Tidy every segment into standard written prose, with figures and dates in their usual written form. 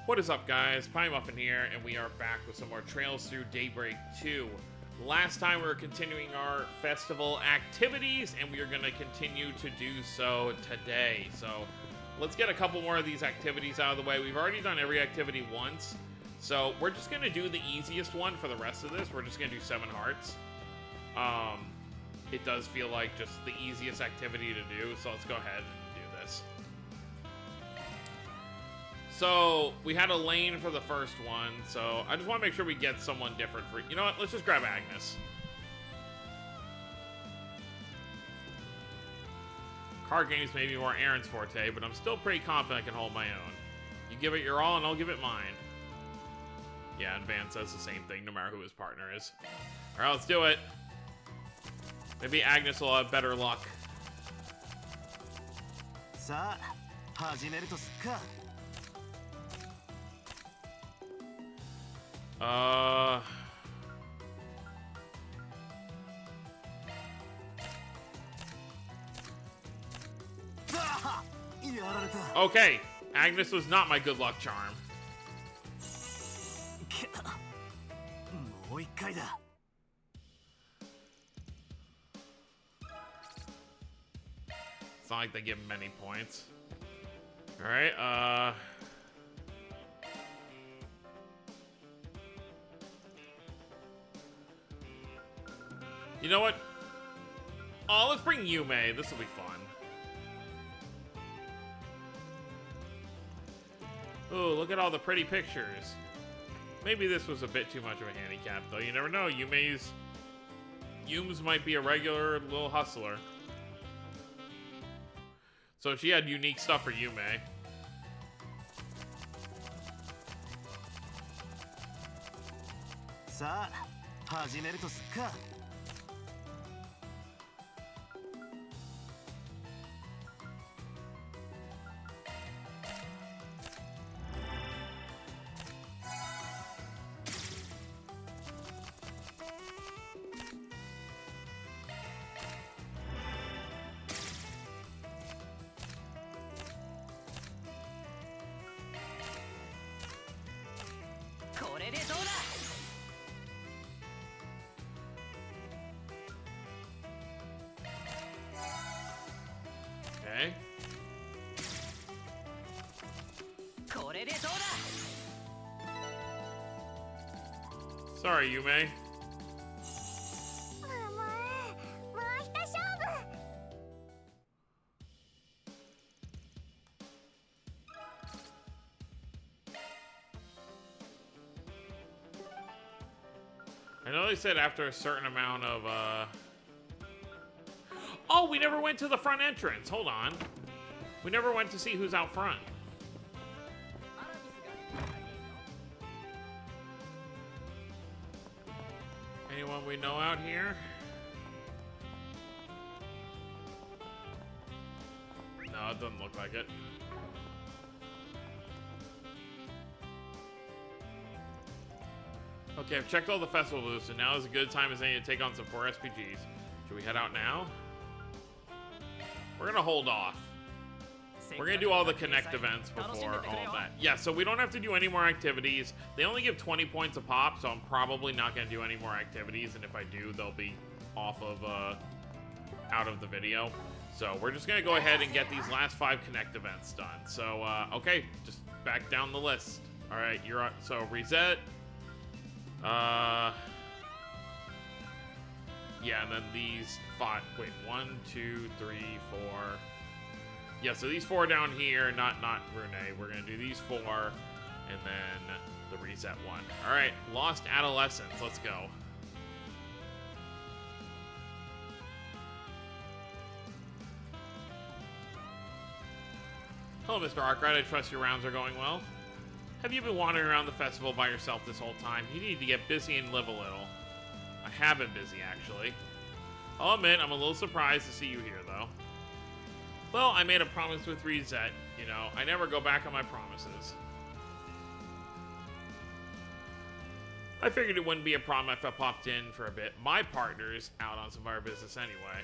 What is up, guys? Pie Muffin here, and we are back with some more Trails Through Daybreak 2. Last time we were continuing our festival activities, and we are going to continue to do so today. So, let's get a couple more of these activities out of the way. We've already done every activity once, so we're just going to do the easiest one for the rest of this. We're just going to do 7 hearts. It does feel like just the easiest activity to do, so let's go ahead and do this. So, we had a lane for the first one, so I just want to make sure we get someone different for... You know what? Let's just grab Agnes. Card games may be more Aaron's forte, but I'm still pretty confident I can hold my own. You give it your all, and I'll give it mine. Yeah, and Van says the same thing, no matter who his partner is. Alright, let's do it. Maybe Agnes will have better luck. Okay, Agnes was not my good luck charm. It's not like they give him many points. Alright, you know what? Oh, let's bring Yume. This will be fun. Ooh, look at all the pretty pictures. Maybe this was a bit too much of a handicap, though. You never know. Yume's might be a regular little hustler. So she had unique stuff for Yume. Okay. Sorry, Yume. I know they said after a certain amount of, Oh, we never went to the front entrance. Hold on. We never went to see who's out front. Anyone we know out here? No, it doesn't look like it. Okay, I've checked all the festival booths, and now is a good time as any to take on some 4 SPGs. Should we head out now? We're gonna hold off. We're gonna do all the Connect events before all of that. Yeah, so we don't have to do any more activities. They only give 20 points a pop, so I'm probably not gonna do any more activities, and if I do, they'll be off of, out of the video. So we're just gonna go ahead and get these last 5 Connect events done. So, okay, just back down the list. Alright, you're on, so reset. Yeah, and then these 5. Wait, 1, 2, 3, 4. Yeah, so these 4 down here, not Renne. We're gonna do these 4, and then the reset one. All right, Lost Adolescence. Let's go. Hello, Mr. Arkwright. I trust your rounds are going well. Have you been wandering around the festival by yourself this whole time? You need to get busy and live a little. I have been busy, actually. I'll admit, I'm a little surprised to see you here, though. Well, I made a promise with Reset. You know, I never go back on my promises. I figured it wouldn't be a problem if I popped in for a bit. My partner's out on some of our business anyway.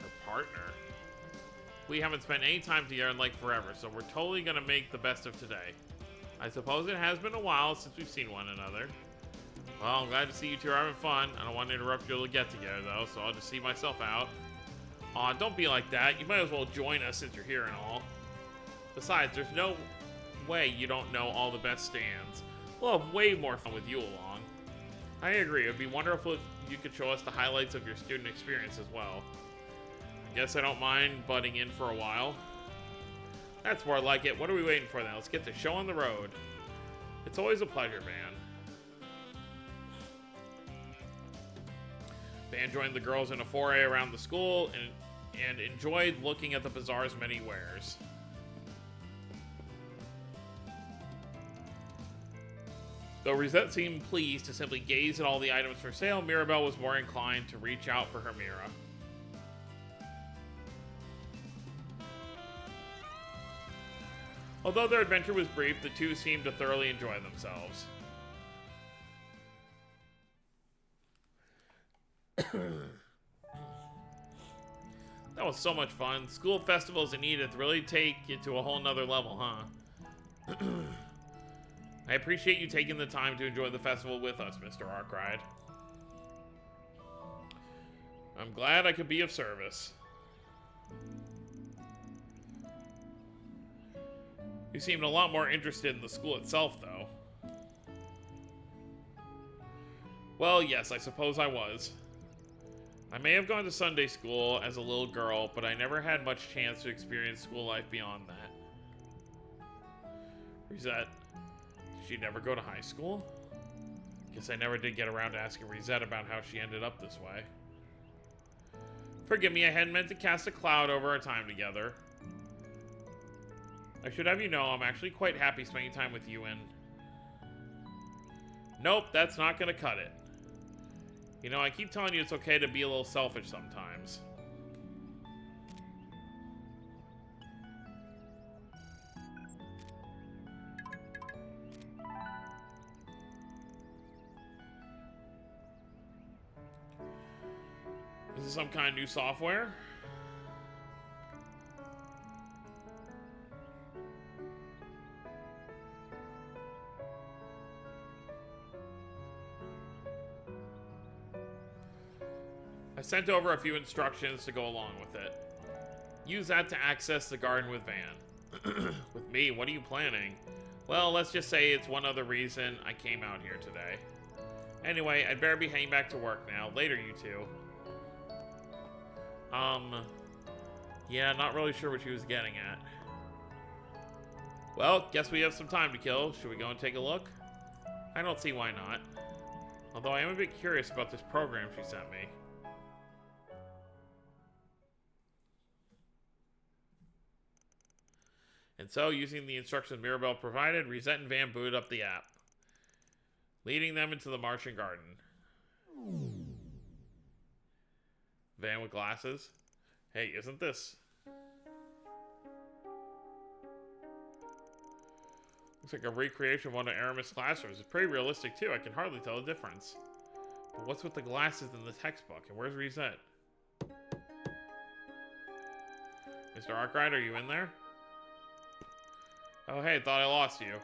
Her partner? We haven't spent any time together in like forever, so we're totally gonna make the best of today. I suppose it has been a while since we've seen one another. Well, I'm glad to see you two are having fun. I don't want to interrupt your little get-together, though, so I'll just see myself out. Aw, don't be like that. You might as well join us since you're here and all. Besides, there's no way you don't know all the best stands. We'll have way more fun with you along. I agree. It would be wonderful if you could show us the highlights of your student experience as well. I guess I don't mind butting in for a while. That's more like it. What are we waiting for then? Let's get the show on the road. It's always a pleasure, Van. Van joined the girls in a foray around the school and enjoyed looking at the bazaar's many wares. Though Rosette seemed pleased to simply gaze at all the items for sale, Mirabelle was more inclined to reach out for her Mira. Although their adventure was brief, the two seemed to thoroughly enjoy themselves. That was so much fun. School festivals in Edith really take it to a whole nother level, huh? I appreciate you taking the time to enjoy the festival with us, Mr. Arkwright. I'm glad I could be of service. You seemed a lot more interested in the school itself, though. Well, yes, I suppose I was. I may have gone to Sunday school as a little girl, but I never had much chance to experience school life beyond that. Rosette, did she never go to high school? Guess I never did get around to asking Rosette about how she ended up this way. Forgive me, I hadn't meant to cast a cloud over our time together. I should have you know I'm actually quite happy spending time with you and... Nope, that's not gonna cut it. You know, I keep telling you it's okay to be a little selfish sometimes. Is this some kind of new software? I sent over a few instructions to go along with it. Use that to access the garden with Van. With me, what are you planning? Well, let's just say it's one other reason I came out here today. Anyway, I'd better be heading back to work now. Later, you two. Yeah, not really sure what she was getting at. Well, guess we have some time to kill. Should we go and take a look? I don't see why not. Although I am a bit curious about this program she sent me. And so, using the instructions Mirabelle provided, Rosette and Van booted up the app, leading them into the Martian garden. Van with glasses? Hey, isn't this? Looks like a recreation of one of Aramis' classrooms. It's pretty realistic, too. I can hardly tell the difference. But what's with the glasses in the textbook? And where's Rosette? Mr. Arkwright, are you in there? Oh, hey, thought I lost you.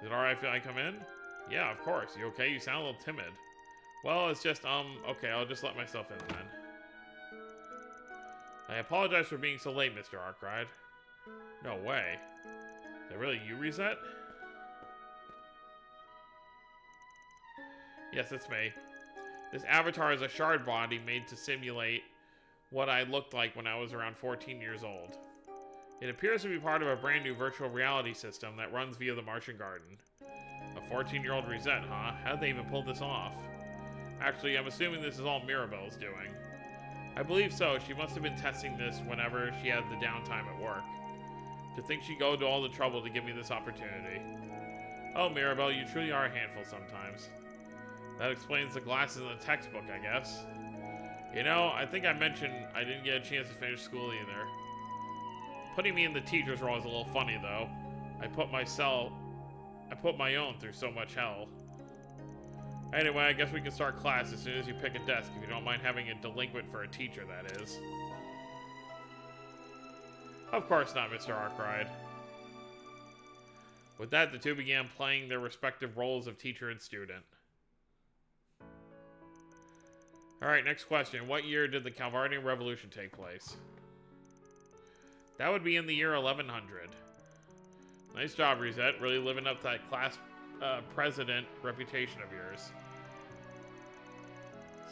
Is it alright if I come in? Yeah, of course. You okay? You sound a little timid. Well, it's just, okay, I'll just let myself in then. I apologize for being so late, Mr. Arkwright. No way. Is that really you, Rosette? Yes, it's me. This avatar is a shard body made to simulate what I looked like when I was around 14 years old. It appears to be part of a brand new virtual reality system that runs via the Martian Garden. A 14-year-old Rosette, huh? How'd they even pull this off? Actually, I'm assuming this is all Mirabelle's doing. I believe so. She must have been testing this whenever she had the downtime at work. To think she'd go to all the trouble to give me this opportunity. Oh, Mirabelle, you truly are a handful sometimes. That explains the glasses in the textbook, I guess. You know, I think I mentioned I didn't get a chance to finish school either. Putting me in the teacher's role is a little funny, though. I put my own through so much hell. Anyway, I guess we can start class as soon as you pick a desk, if you don't mind having a delinquent for a teacher, that is. Of course not, Mr. Arkwright. With that, the two began playing their respective roles of teacher and student. Alright, next question. What year did the Calvardian Revolution take place? That would be in the year 1100. Nice job, Reset. Really living up to that class president reputation of yours.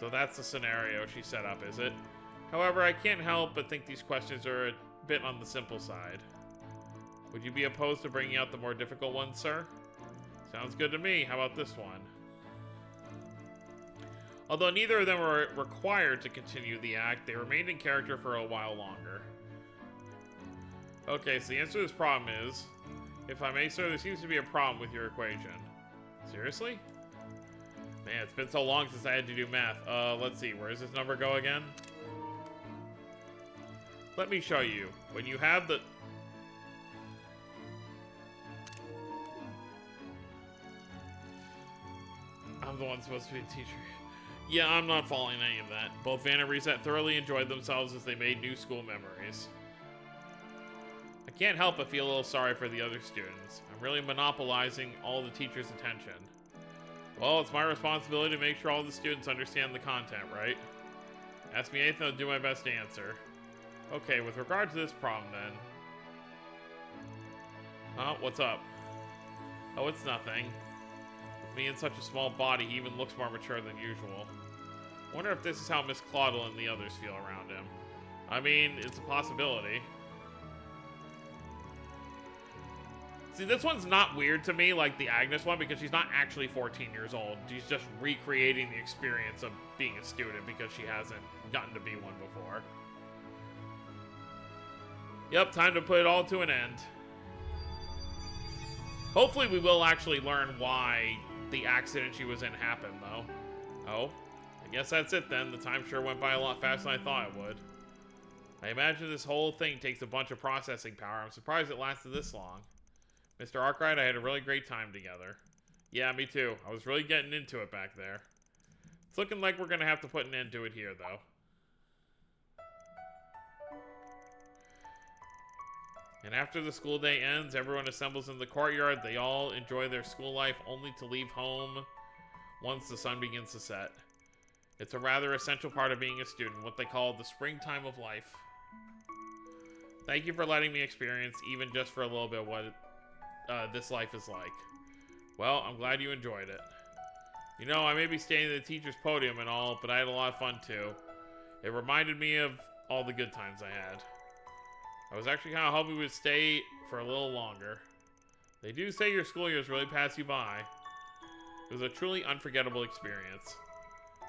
So that's the scenario she set up, is it? However, I can't help but think these questions are a bit on the simple side. Would you be opposed to bringing out the more difficult ones, sir? Sounds good to me. How about this one? Although neither of them were required to continue the act, they remained in character for a while longer. Okay, so the answer to this problem is, if I may, sir, there seems to be a problem with your equation. Seriously? Man, it's been so long since I had to do math. Let's see, where does this number go again? Let me show you. When you have the... I'm the one supposed to be a teacher. Yeah, I'm not following any of that. Both Van and Reset thoroughly enjoyed themselves as they made new school memories. I can't help but feel a little sorry for the other students. I'm really monopolizing all the teachers' attention. Well, it's my responsibility to make sure all the students understand the content, right? Ask me anything, I'll do my best to answer. Okay, with regard to this problem then... Oh, what's up? Oh, it's nothing. With me in such a small body, he even looks more mature than usual. Wonder if this is how Miss Claudel and the others feel around him. I mean, it's a possibility. See, this one's not weird to me like the Agnes one because she's not actually 14 years old. She's just recreating the experience of being a student because she hasn't gotten to be one before. Yep, time to put it all to an end. Hopefully we will actually learn why the accident she was in happened, though. Oh, I guess that's it then. The time sure went by a lot faster than I thought it would. I imagine this whole thing takes a bunch of processing power. I'm surprised it lasted this long. Mr. Arkwright, I had a really great time together. Yeah, me too. I was really getting into it back there. It's looking like we're going to have to put an end to it here, though. And after the school day ends, everyone assembles in the courtyard. They all enjoy their school life only to leave home once the sun begins to set. It's a rather essential part of being a student, what they call the springtime of life. Thank you for letting me experience, even just for a little bit, what this life is like. Well, I'm glad you enjoyed it. You know, I may be staying at the teacher's podium and all, but I had a lot of fun too. It reminded me of all the good times I had. I was actually kind of hoping we would stay for a little longer. They do say your school years really pass you by. It was a truly unforgettable experience.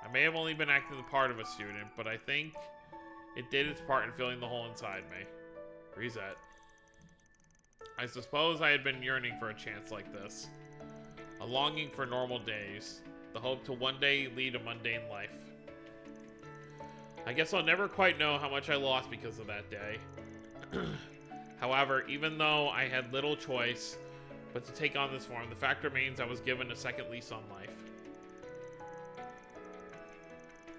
I may have only been acting the part of a student, but I think it did its part in filling the hole inside me. Reset. I suppose I had been yearning for a chance like this. A longing for normal days. The hope to one day lead a mundane life. I guess I'll never quite know how much I lost because of that day. However, even though I had little choice but to take on this form, the fact remains I was given a second lease on life.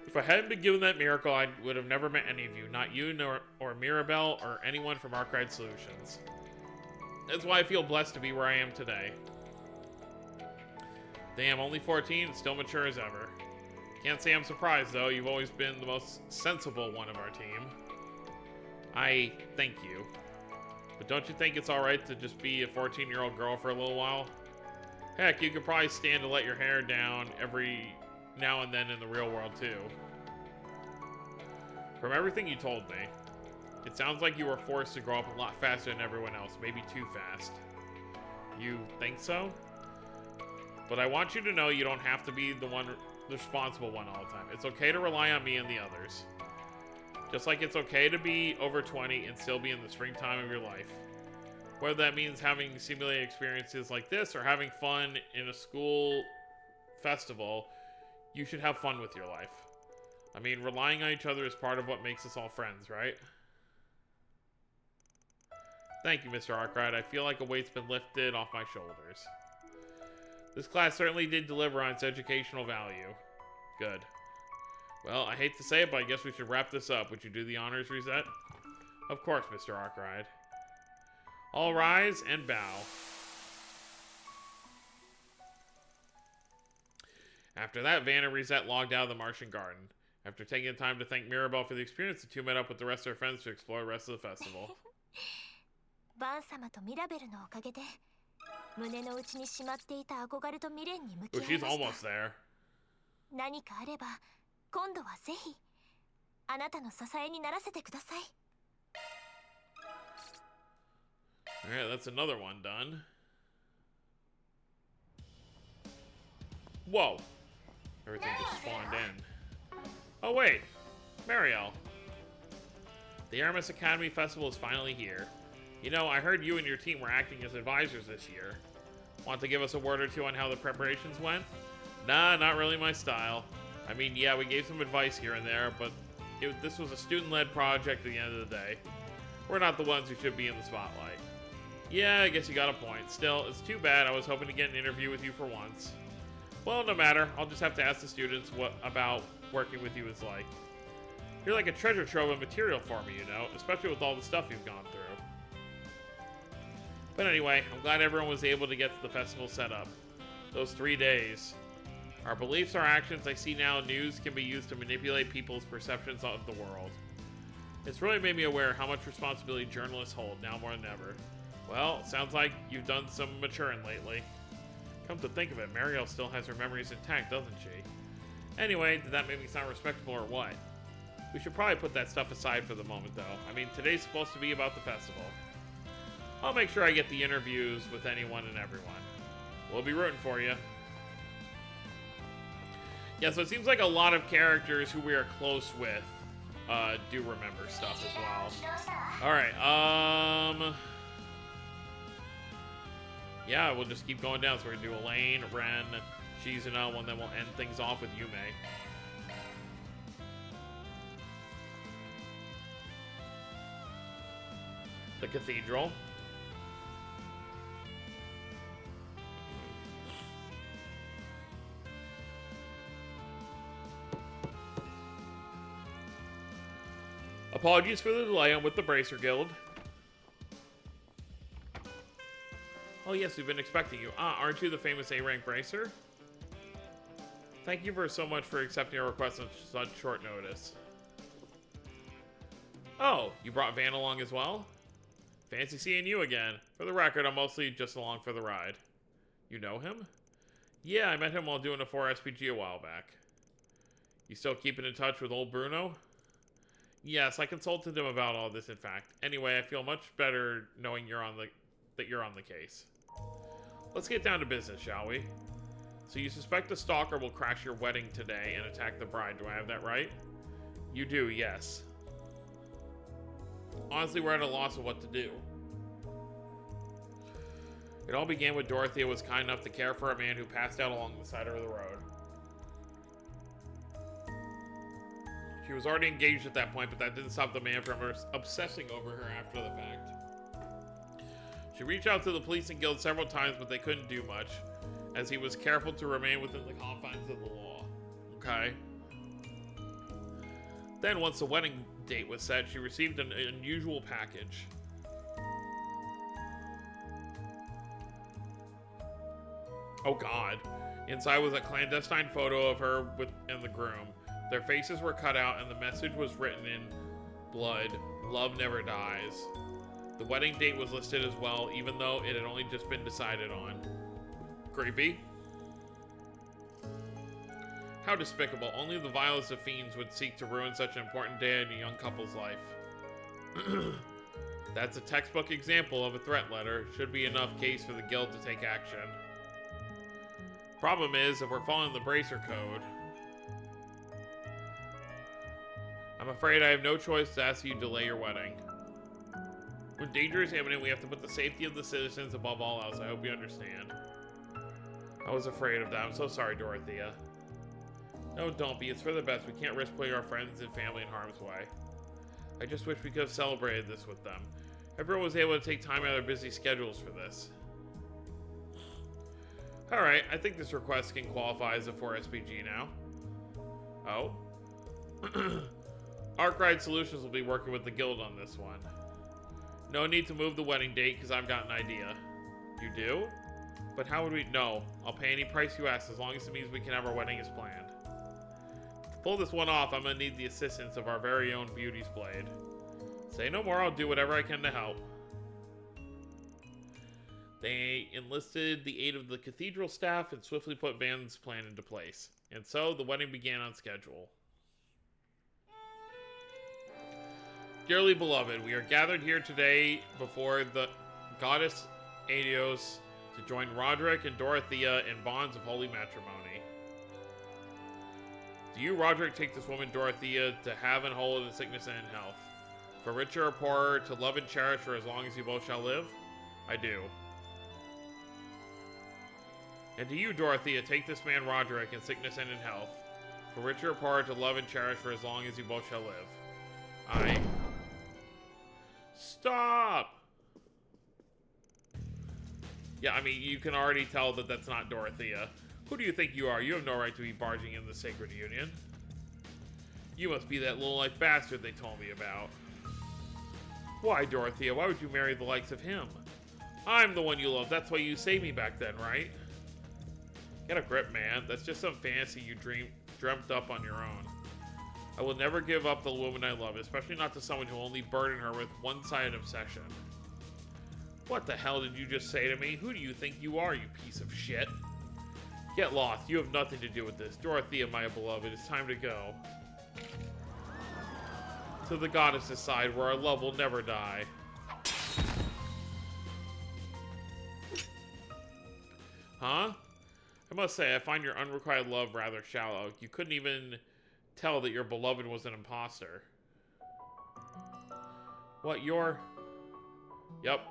If I hadn't been given that miracle, I would have never met any of you. Not you, nor Mirabelle, or anyone from Arkwright Solutions. That's why I feel blessed to be where I am today. Damn, only 14 and still mature as ever. Can't say I'm surprised, though. You've always been the most sensible one of our team. I thank you. But don't you think it's alright to just be a 14-year-old girl for a little while? Heck, you could probably stand to let your hair down every now and then in the real world, too. From everything you told me, it sounds like you were forced to grow up a lot faster than everyone else, maybe too fast. You think so? But I want you to know you don't have to be the responsible one all the time. It's okay to rely on me and the others. Just like it's okay to be over 20 and still be in the springtime of your life. Whether that means having simulated experiences like this or having fun in a school festival, you should have fun with your life. I mean, relying on each other is part of what makes us all friends, right? Thank you, Mr. Arkwright. I feel like a weight's been lifted off my shoulders. This class certainly did deliver on its educational value. Good. Well, I hate to say it, but I guess we should wrap this up. Would you do the honors, Reset? Of course, Mr. Arkwright. All rise and bow. After that, Van and Reset logged out of the Martian Garden. After taking the time to thank Mirabelle for the experience, the two met up with the rest of their friends to explore the rest of the festival. Oh, she's almost there. Alright, that's another one done. Whoa. Everything just spawned in. Oh wait, Mariel. The Aramis Academy Festival is finally here. You know, I heard you and your team were acting as advisors this year. Want to give us a word or two on how the preparations went? Nah, not really my style. I mean, yeah, we gave some advice here and there, but this was a student-led project at the end of the day. We're not the ones who should be in the spotlight. Yeah, I guess you got a point. Still, it's too bad. I was hoping to get an interview with you for once. Well, no matter. I'll just have to ask the students what about working with you is like. You're like a treasure trove of material for me, you know, especially with all the stuff you've gone through. But anyway, I'm glad everyone was able to get the festival set up. Those 3 days. Our beliefs, our actions, I see now news can be used to manipulate people's perceptions of the world. It's really made me aware how much responsibility journalists hold, now more than ever. Well, sounds like you've done some maturing lately. Come to think of it, Mariel still has her memories intact, doesn't she? Anyway, did that make me sound respectable or what? We should probably put that stuff aside for the moment, though. I mean, today's supposed to be about the festival. I'll make sure I get the interviews with anyone and everyone. We'll be rooting for you. Yeah, so it seems like a lot of characters who we are close with do remember stuff as well. Alright, yeah, we'll just keep going down. So we're gonna do Elaine, Renne, Shizuna, and then we'll end things off with Yume. The Cathedral. Apologies for the delay. I'm with the Bracer Guild. Oh yes, we've been expecting you. Ah, aren't you the famous A-rank Bracer? Thank you so much for accepting our request on such short notice. Oh, you brought Van along as well? Fancy seeing you again. For the record, I'm mostly just along for the ride. You know him? Yeah, I met him while doing a 4SPG a while back. You still keeping in touch with old Bruno? Yes, I consulted him about all this, in fact. Anyway, I feel much better knowing that you're on the case. Let's get down to business, shall we? So you suspect the stalker will crash your wedding today and attack the bride. Do I have that right? You do, yes. Honestly, we're at a loss of what to do. It all began when Dorothea was kind enough to care for a man who passed out along the side of the road. She was already engaged at that point, but that didn't stop the man from obsessing over her after the fact. She reached out to the police and guild several times, but they couldn't do much, as he was careful to remain within the confines of the law. Okay. Then, once the wedding date was set, she received an unusual package. Oh god. Inside was a clandestine photo of her and the groom. Their faces were cut out and the message was written in blood, "Love never dies." The wedding date was listed as well, even though it had only just been decided on. Creepy. How despicable. Only the vilest of fiends would seek to ruin such an important day in a young couple's life. That's a textbook example of a threat letter. Should be enough case for the guild to take action. Problem is, if we're following the Bracer Code, I'm afraid I have no choice to ask you to delay your wedding. When danger is imminent, we have to put the safety of the citizens above all else. I hope you understand. I was afraid of that. I'm so sorry, Dorothea. No, don't be. It's for the best. We can't risk putting our friends and family in harm's way. I just wish we could have celebrated this with them. Everyone was able to take time out of their busy schedules for this. Alright, I think this request can qualify as a 4SPG now. Oh? Arkride Solutions will be working with the guild on this one. No need to move the wedding date, because I've got an idea. You do? But how would we... No. I'll pay any price you ask as long as it means we can have our wedding as planned. To pull this one off, I'm gonna need the assistance of our very own Beauty's Blade. Say no more, I'll do whatever I can to help. They enlisted the aid of the cathedral staff and swiftly put Van's plan into place. And so, the wedding began on schedule. Dearly beloved, we are gathered here today before the goddess Adios to join Roderick and Dorothea in bonds of holy matrimony. Do you, Roderick, take this woman Dorothea to have and hold in sickness and in health, for richer or poorer, to love and cherish her as long as you both shall live? I do. And do you, Dorothea, take this man Roderick in sickness and in health, for richer or poorer, to love and cherish for as long as you both shall live? I... Stop! Yeah, I mean, you can already tell that that's not Dorothea. Who do you think you are? You have no right to be barging in the sacred union. You must be that low-life bastard they told me about. Why, Dorothea? Why would you marry the likes of him? I'm the one you love. That's why you saved me back then, right? Get a grip, man. That's just some fantasy you dreamt up on your own. I will never give up the woman I love, especially not to someone who will only burden her with one-sided obsession. What the hell did you just say to me? Who do you think you are, you piece of shit? Get lost. You have nothing to do with this. Dorothea, my beloved, it's time to go. To the goddess's side, where our love will never die. Huh? I must say, I find your unrequited love rather shallow. You couldn't even tell that your beloved was an imposter. What, you're... Yep.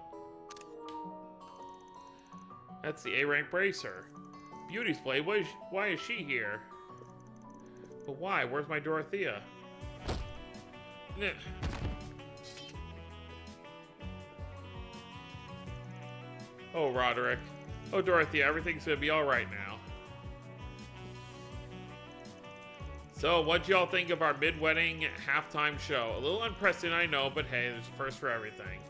That's the A-rank bracer. Beauty's Blade, why is she here? But why? Where's my Dorothea? Nah. Oh, Roderick. Oh, Dorothea, everything's gonna be alright now. So, what'd y'all think of our mid-wedding halftime show? A little unprecedented, I know, but hey, there's a first for everything.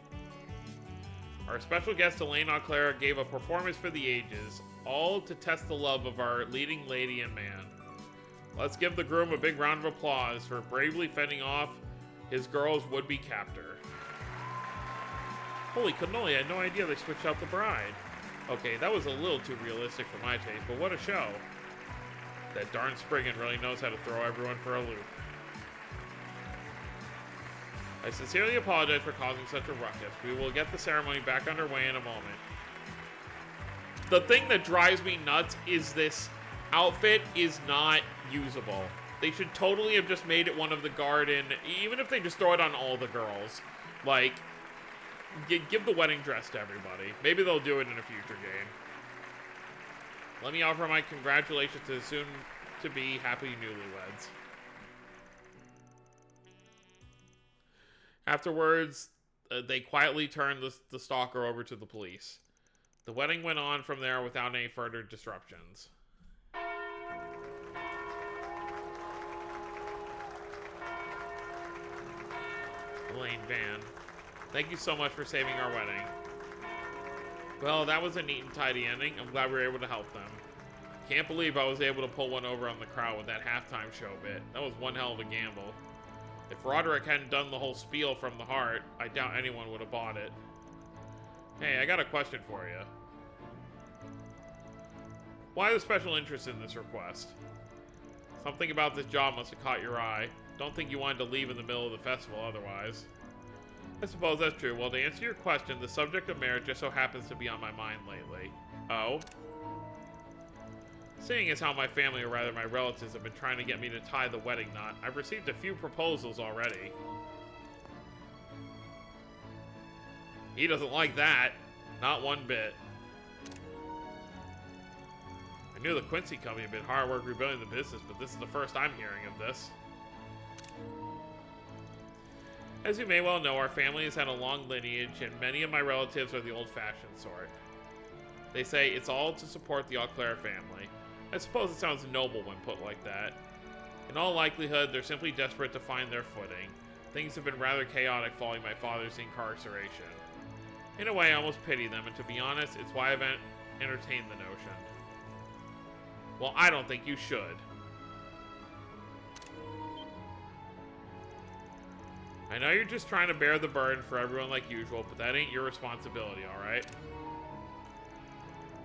Our special guest, Elaine Auclair, gave a performance for the ages, all to test the love of our leading lady and man. Let's give the groom a big round of applause for bravely fending off his girl's would-be captor. Holy cannoli, I had no idea they switched out the bride. Okay, that was a little too realistic for my taste, but what a show. That darn Spriggan really knows how to throw everyone for a loop. I sincerely apologize for causing such a ruckus. We will get the ceremony back underway in a moment. The thing that drives me nuts is this outfit is not usable. They should totally have just made it one of the garden, even if they just throw it on all the girls. Like, give the wedding dress to everybody. Maybe they'll do it in a future game. Let me offer my congratulations to the soon-to-be happy newlyweds. Afterwards, they quietly turned the stalker over to the police. The wedding went on from there without any further disruptions. Elaine, Van, thank you so much for saving our wedding. Well, that was a neat and tidy ending. I'm glad we were able to help them. Can't believe I was able to pull one over on the crowd with that halftime show bit. That was one hell of a gamble. If Roderick hadn't done the whole spiel from the heart, I doubt anyone would have bought it. Hey, I got a question for you. Why the special interest in this request? Something about this job must have caught your eye. Don't think you wanted to leave in the middle of the festival otherwise. I suppose that's true. Well, to answer your question, the subject of marriage just so happens to be on my mind lately. Oh? Seeing as how my family, or rather my relatives, have been trying to get me to tie the wedding knot, I've received a few proposals already. He doesn't like that. Not one bit. I knew the Quincy company had been hard work rebuilding the business, but this is the first I'm hearing of this. As you may well know, our family has had a long lineage, and many of my relatives are the old-fashioned sort. They say it's all to support the Auclair family. I suppose it sounds noble when put like that. In all likelihood, they're simply desperate to find their footing. Things have been rather chaotic following my father's incarceration. In a way, I almost pity them, and to be honest, it's why I've entertain the notion. Well, I don't think you should. I know you're just trying to bear the burden for everyone like usual, but that ain't your responsibility, alright?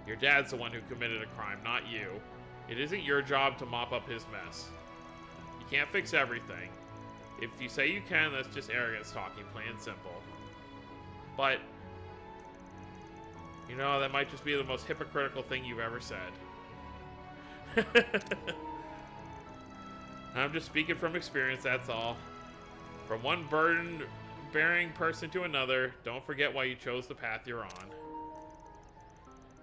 Your dad's the one who committed a crime, not you. It isn't your job to mop up his mess. You can't fix everything. If you say you can, that's just arrogance talking, plain and simple. But, you know, that might just be the most hypocritical thing you've ever said. I'm just speaking from experience, that's all. From one burden-bearing person to another, don't forget why you chose the path you're on.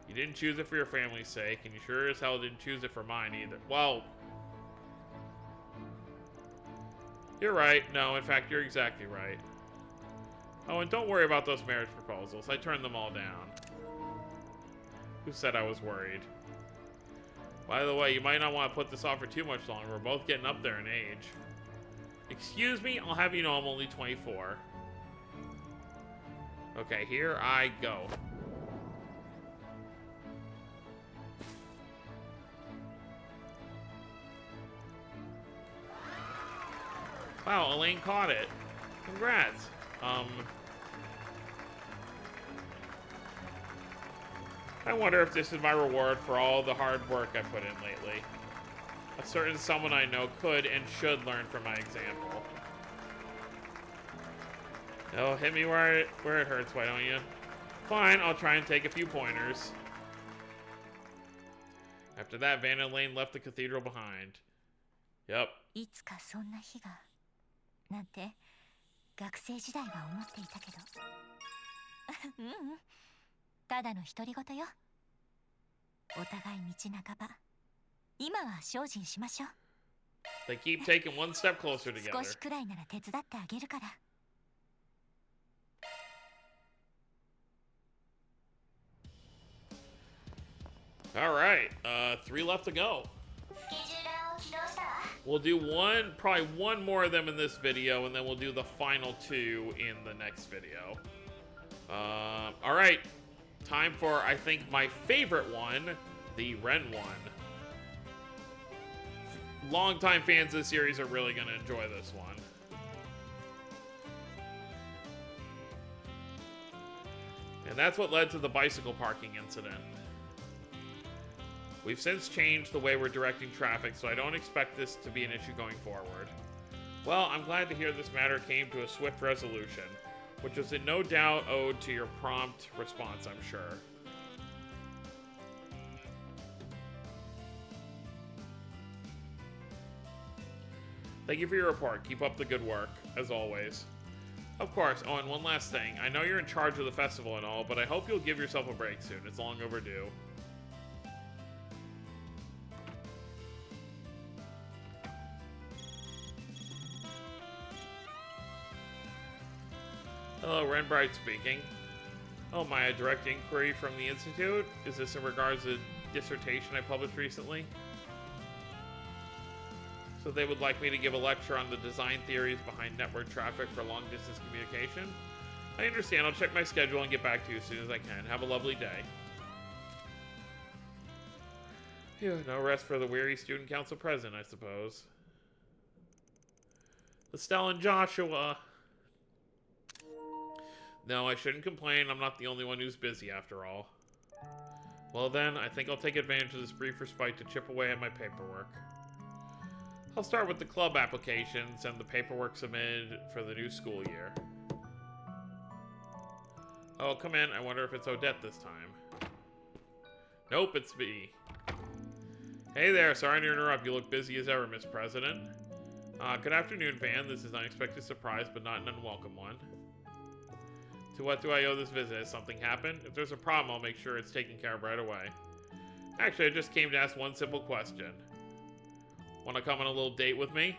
You didn't choose it for your family's sake, and you sure as hell didn't choose it for mine either. Well, you're right. No, in fact, you're exactly right. Oh, and don't worry about those marriage proposals. I turned them all down. Who said I was worried? By the way, you might not want to put this off for too much longer. We're both getting up there in age. Excuse me? I'll have you know I'm only 24. Okay, here I go. Wow, Elaine caught it. Congrats. I wonder if this is my reward for all the hard work I put in lately. A certain someone I know could and should learn from my example. Oh, hit me where it hurts, why don't you? Fine, I'll try and take a few pointers. After that, Van and Elaine left the cathedral behind. Yep. なんて学生時代は思っていたけどただの独り言よお互い道半ば今は精進しましょう They keep taking one step closer together 少しくらいなら手伝ってあげるから Alright, 3 left to go. We'll do probably one more of them in this video, and then we'll do the final 2 in the next video. Alright, time for, I think, my favorite one, the Renne one. Longtime fans of the series are really going to enjoy this one. And that's what led to the bicycle parking incident. We've since changed the way we're directing traffic, so I don't expect this to be an issue going forward. Well, I'm glad to hear this matter came to a swift resolution, which is in no doubt owed to your prompt response, I'm sure. Thank you for your report. Keep up the good work, as always. Of course, oh, and one last thing. I know you're in charge of the festival and all, but I hope you'll give yourself a break soon. It's long overdue. Hello, Renbright speaking. Oh, my, a direct inquiry from the Institute? Is this in regards to a dissertation I published recently? So they would like me to give a lecture on the design theories behind network traffic for long-distance communication? I understand. I'll check my schedule and get back to you as soon as I can. Have a lovely day. Phew, no rest for the weary student council president, I suppose. Estelle and Joshua... No, I shouldn't complain. I'm not the only one who's busy, after all. Well then, I think I'll take advantage of this brief respite to chip away at my paperwork. I'll start with the club applications and the paperwork submitted for the new school year. Oh, come in. I wonder if it's Odette this time. Nope, it's me. Hey there, sorry to interrupt. You look busy as ever, Miss President. Good afternoon, Van. This is an unexpected surprise, but not an unwelcome one. To what do I owe this visit? Has something happened? If there's a problem, I'll make sure it's taken care of right away. Actually, I just came to ask one simple question. Want to come on a little date with me?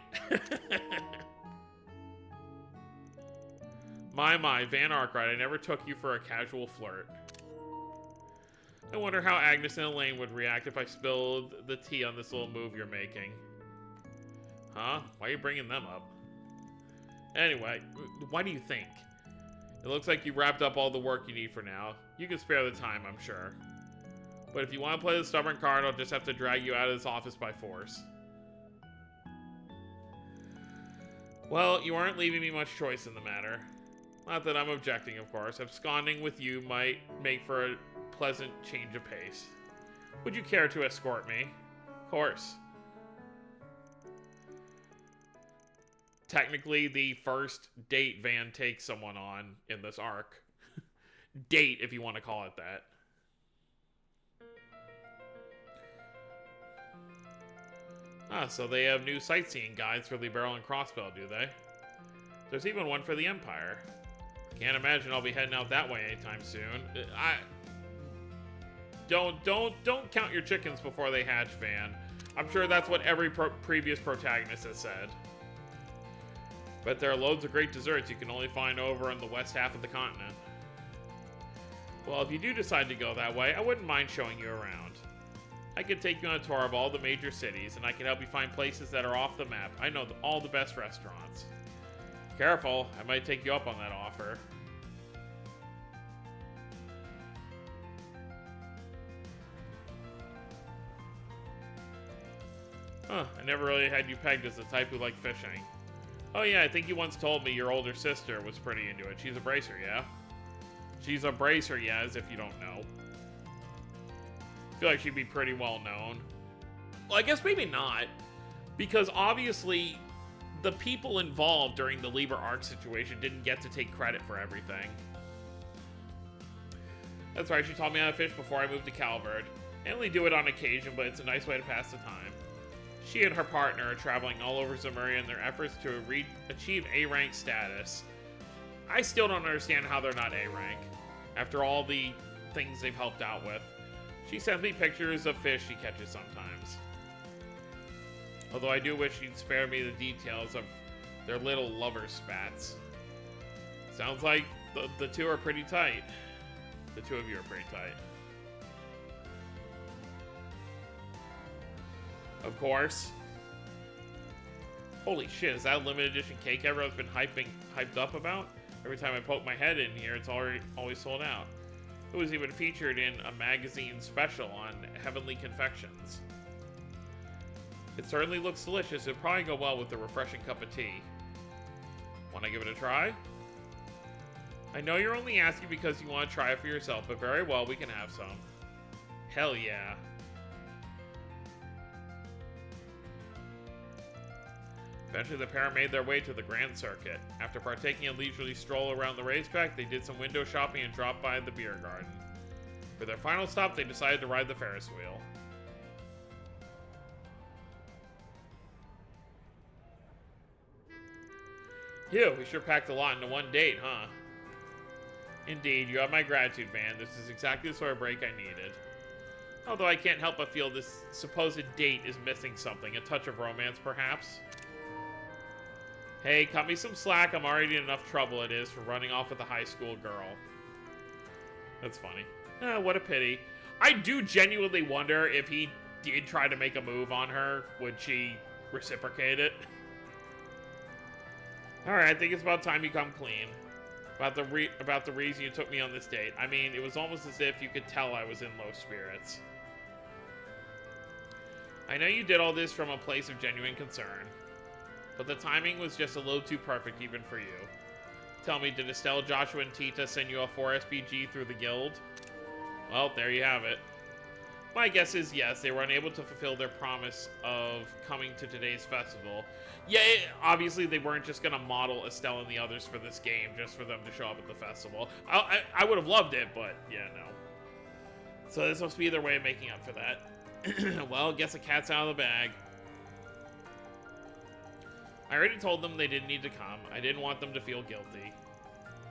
My, Van Arkwright, I never took you for a casual flirt. I wonder how Agnes and Elaine would react if I spilled the tea on this little move you're making. Huh? Why are you bringing them up? Anyway, what do you think? It looks like you wrapped up all the work you need for now. You can spare the time, I'm sure. But if you want to play the stubborn card, I'll just have to drag you out of this office by force. Well, you aren't leaving me much choice in the matter. Not that I'm objecting, of course. Absconding with you might make for a pleasant change of pace. Would you care to escort me? Of course. Technically, the first date Van takes someone on in this arc. Date, if you want to call it that. Ah, so they have new sightseeing guides for Libero and Crossbell, do they? There's even one for the Empire. Can't imagine I'll be heading out that way anytime soon. Don't count your chickens before they hatch, Van. I'm sure that's what every previous protagonist has said. But there are loads of great desserts you can only find over in the west half of the continent. Well, if you do decide to go that way, I wouldn't mind showing you around. I could take you on a tour of all the major cities, and I can help you find places that are off the map. I know all the best restaurants. Careful, I might take you up on that offer. Huh, I never really had you pegged as the type who liked fishing. Oh yeah, I think you once told me your older sister was pretty into it. She's a bracer, yeah? She's a bracer, yeah, as if you don't know. I feel like she'd be pretty well known. Well, I guess maybe not. Because obviously, the people involved during the Liber arc situation didn't get to take credit for everything. That's right, she taught me how to fish before I moved to Calvard. I only do it on occasion, but it's a nice way to pass the time. She and her partner are traveling all over Zemuria in their efforts to achieve A-rank status. I still don't understand how they're not A-rank, after all the things they've helped out with. She sends me pictures of fish she catches sometimes. Although I do wish she'd spare me the details of their little lover spats. Sounds like the two are pretty tight. The two of you are pretty tight. Of course. Holy shit, is that a limited edition cake everyone's been hyped up about? Every time I poke my head in here, it's always sold out. It was even featured in a magazine special on Heavenly Confections. It certainly looks delicious. It'd probably go well with a refreshing cup of tea. Want to give it a try? I know you're only asking because you want to try it for yourself, but very well, we can have some. Hell yeah. Eventually, the pair made their way to the Grand Circuit. After partaking a leisurely stroll around the racetrack, they did some window shopping and dropped by the beer garden. For their final stop, they decided to ride the Ferris wheel. Phew, we sure packed a lot into one date, huh? Indeed, you have my gratitude, Van. This is exactly the sort of break I needed. Although I can't help but feel this supposed date is missing something. A touch of romance, perhaps? Hey, cut me some slack. I'm already in enough trouble it is for running off with a high school girl. That's funny. What a pity. I do genuinely wonder if he did try to make a move on her, would she reciprocate it? Alright, I think it's about time you come clean. About the reason you took me on this date. I mean, it was almost as if you could tell I was in low spirits. I know you did all this from a place of genuine concern. But the timing was just a little too perfect even for you. Tell me, did Estelle, Joshua, and Tita send you a 4 SPG through the guild? Well, there you have it. My guess is yes, they were unable to fulfill their promise of coming to today's festival. Yeah, obviously they weren't just going to model Estelle and the others for this game just for them to show up at the festival. I would have loved it, but yeah, no. So this must be their way of making up for that. Well, guess the cat's out of the bag. I already told them they didn't need to come. I didn't want them to feel guilty.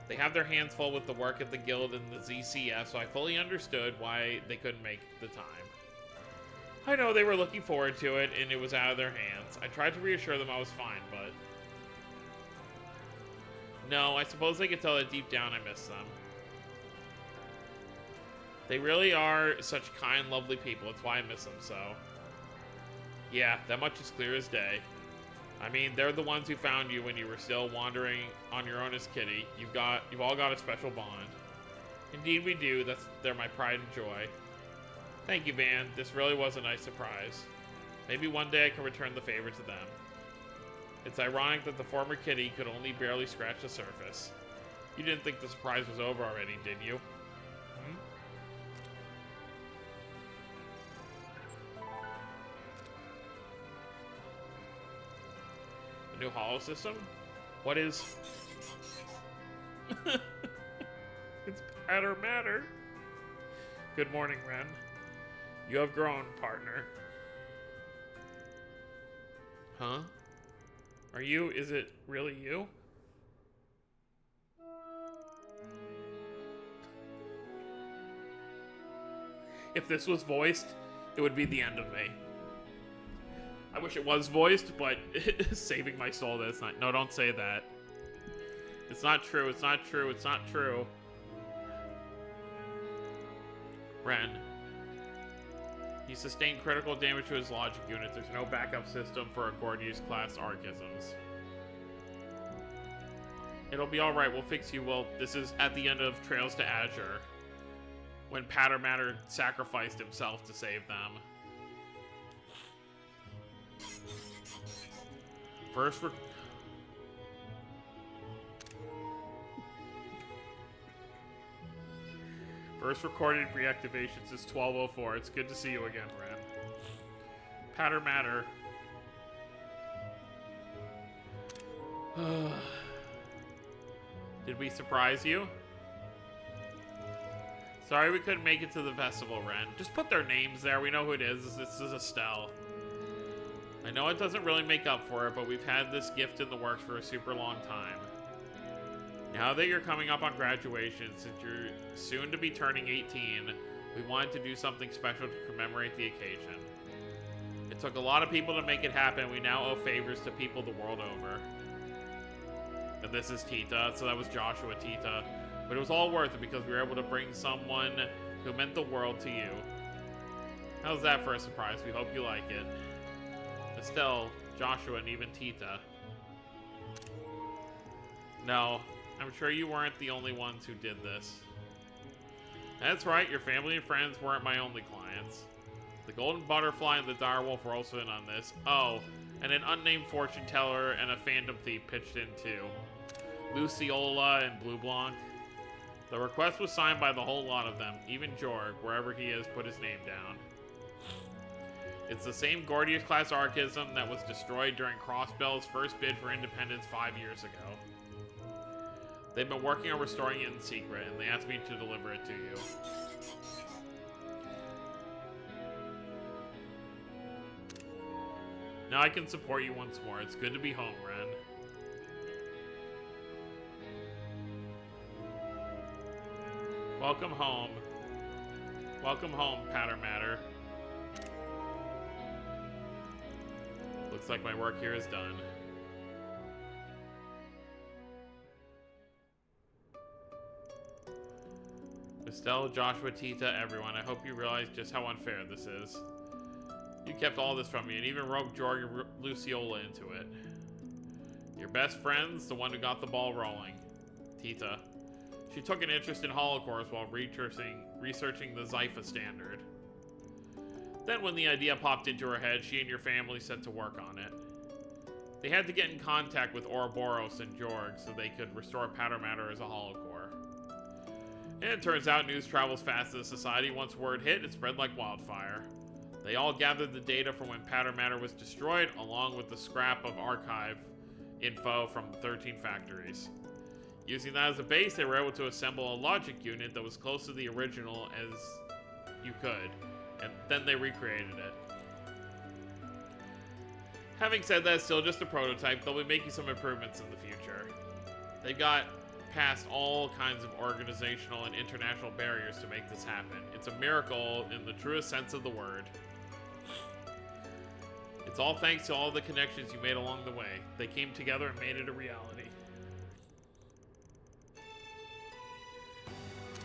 They have their hands full with the work at the guild and the ZCF, so I fully understood why they couldn't make the time. I know they were looking forward to it, and it was out of their hands. I tried to reassure them I was fine, but... No, I suppose they could tell that deep down I miss them. They really are such kind, lovely people. It's why I miss them so. Yeah, that much is clear as day. I mean, they're the ones who found you when you were still wandering on your own as Kitty. You've all got a special bond. Indeed we do. They're my pride and joy. Thank you, Van. This really was a nice surprise. Maybe one day I can return the favor to them. It's ironic that the former kitty could only barely scratch the surface. You didn't think the surprise was over already, did you? Hmm? A new holo system? What is... It's Patter Matter. Good morning, Renne. You have grown, partner. Huh? Are you? Is it really you? If this was voiced, it would be the end of me. I wish it was voiced, but saving my soul that it's not. No, don't say that. It's not true, it's not true, it's not true. Renne. He sustained critical damage to his logic unit. There's no backup system for Gordius class archisms. It'll be alright, we'll fix you. Well, this is at the end of Trails to Azure, when Patter Matter sacrificed himself to save them. First recorded reactivations is 12:04. It's good to see you again, Renne. Patter Matter. Did we surprise you? Sorry we couldn't make it to the festival, Renne. Just put their names there. We know who it is. This is Estelle. I know it doesn't really make up for it, but we've had this gift in the works for a super long time. Now that you're coming up on graduation, since you're soon to be turning 18, we wanted to do something special to commemorate the occasion. It took a lot of people to make it happen. We now owe favors to people the world over. And this is Tita, so that was Joshua Tita. But it was all worth it because we were able to bring someone who meant the world to you. How's that for a surprise? We hope you like it. Estelle, Joshua, and even Tita. No, I'm sure you weren't the only ones who did this. That's right, your family and friends weren't my only clients. The Golden Butterfly and the Direwolf were also in on this. Oh, and an unnamed fortune teller and a fandom thief pitched in too. Luciola and Blue Blanc. The request was signed by the whole lot of them. Even Jorg, wherever he is, put his name down. It's the same Gordius class archism that was destroyed during Crossbell's first bid for independence 5 years ago. They've been working on restoring it in secret, and they asked me to deliver it to you. Now I can support you once more. It's good to be home, Renne. Welcome home. Welcome home, Patter Matter. Looks like my work here is done. Estelle, Joshua, Tita, everyone, I hope you realize just how unfair this is. You kept all this from me and even roped Jorg and Luciola into it. Your best friend's the one who got the ball rolling. Tita. She took an interest in holocores while researching the Zypha standard. Then when the idea popped into her head, she and your family set to work on it. They had to get in contact with Ouroboros and Jorg so they could restore Patter Matter as a holocore. And it turns out news travels fast in society. Once word hit, it spread like wildfire. They all gathered the data from when Patter Matter was destroyed, along with the scrap of archive info from the 13 factories. Using that as a base, they were able to assemble a logic unit that was close to the original as you could, and then they recreated it. Having said that, it's still just a prototype. They'll be making some improvements in the future. They got past all kinds of organizational and international barriers to make this happen. It's a miracle in the truest sense of the word. It's all thanks to all the connections you made along the way. They came together and made it a reality.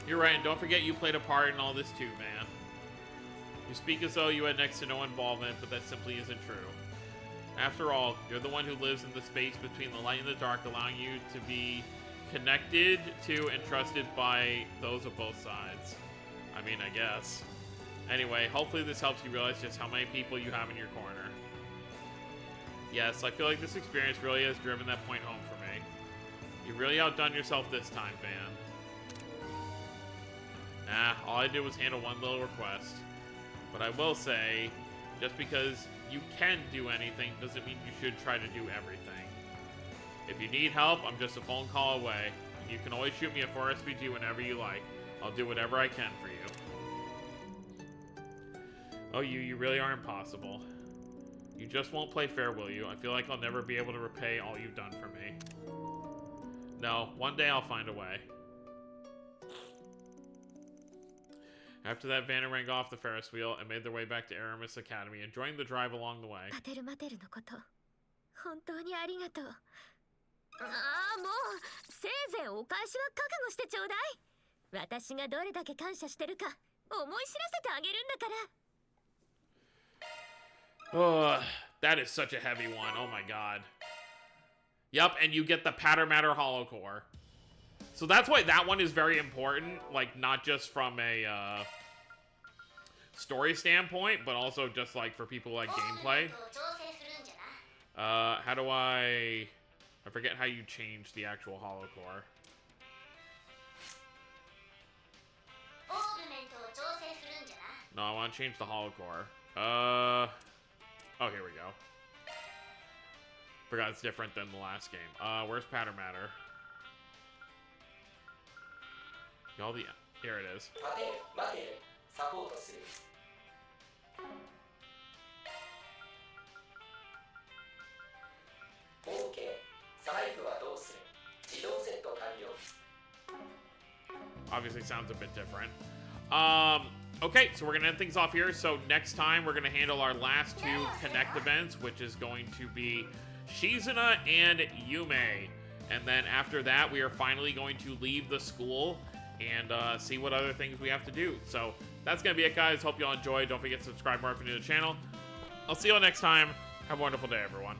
You're right, and don't forget you played a part in all this too, man. You speak as though you had next to no involvement, but that simply isn't true. After all, you're the one who lives in the space between the light and the dark, allowing you to be connected to and trusted by those of both sides. I mean, I guess. Anyway, hopefully this helps you realize just how many people you have in your corner. Yes, I feel like this experience really has driven that point home for me. You really outdone yourself this time, Van. Nah, all I did was handle one little request. But I will say, just because you can do anything doesn't mean you should try to do everything. If you need help, I'm just a phone call away. And you can always shoot me a 4SPG whenever you like. I'll do whatever I can for you. Oh, you really are impossible. You just won't play fair, will you? I feel like I'll never be able to repay all you've done for me. No, one day I'll find a way. After that, Vanna rang off the Ferris wheel and made their way back to Aramis Academy, enjoying the drive along the way. 本当にありがとう。ああ、もうせいぜいお返しは覚悟してちょうだい。私がどれだけ感謝してるか思い知らせてあげるんだから。Oh, that is such a heavy one. Oh my god. Yep, and you get the Patter Matter Hollow Core. So that's why that one is very important, like, not just from a, story standpoint, but also just, like, for people like gameplay. How do I forget how you change the actual Hollow Core. No, I want to change the Hollow Core. Oh, here we go. Forgot it's different than the last game. Where's Patter Matter? All the here it is. Obviously sounds a bit different. Okay, so we're gonna end things off here. So next time we're gonna handle our last two Connect events, which is going to be Shizuna and Yume. And then after that, we are finally going to leave the school and see what other things we have to do. So that's gonna be it, guys. Hope you all enjoyed. Don't forget to subscribe more if you're new to the channel. I'll see you all next time. Have a wonderful day, everyone.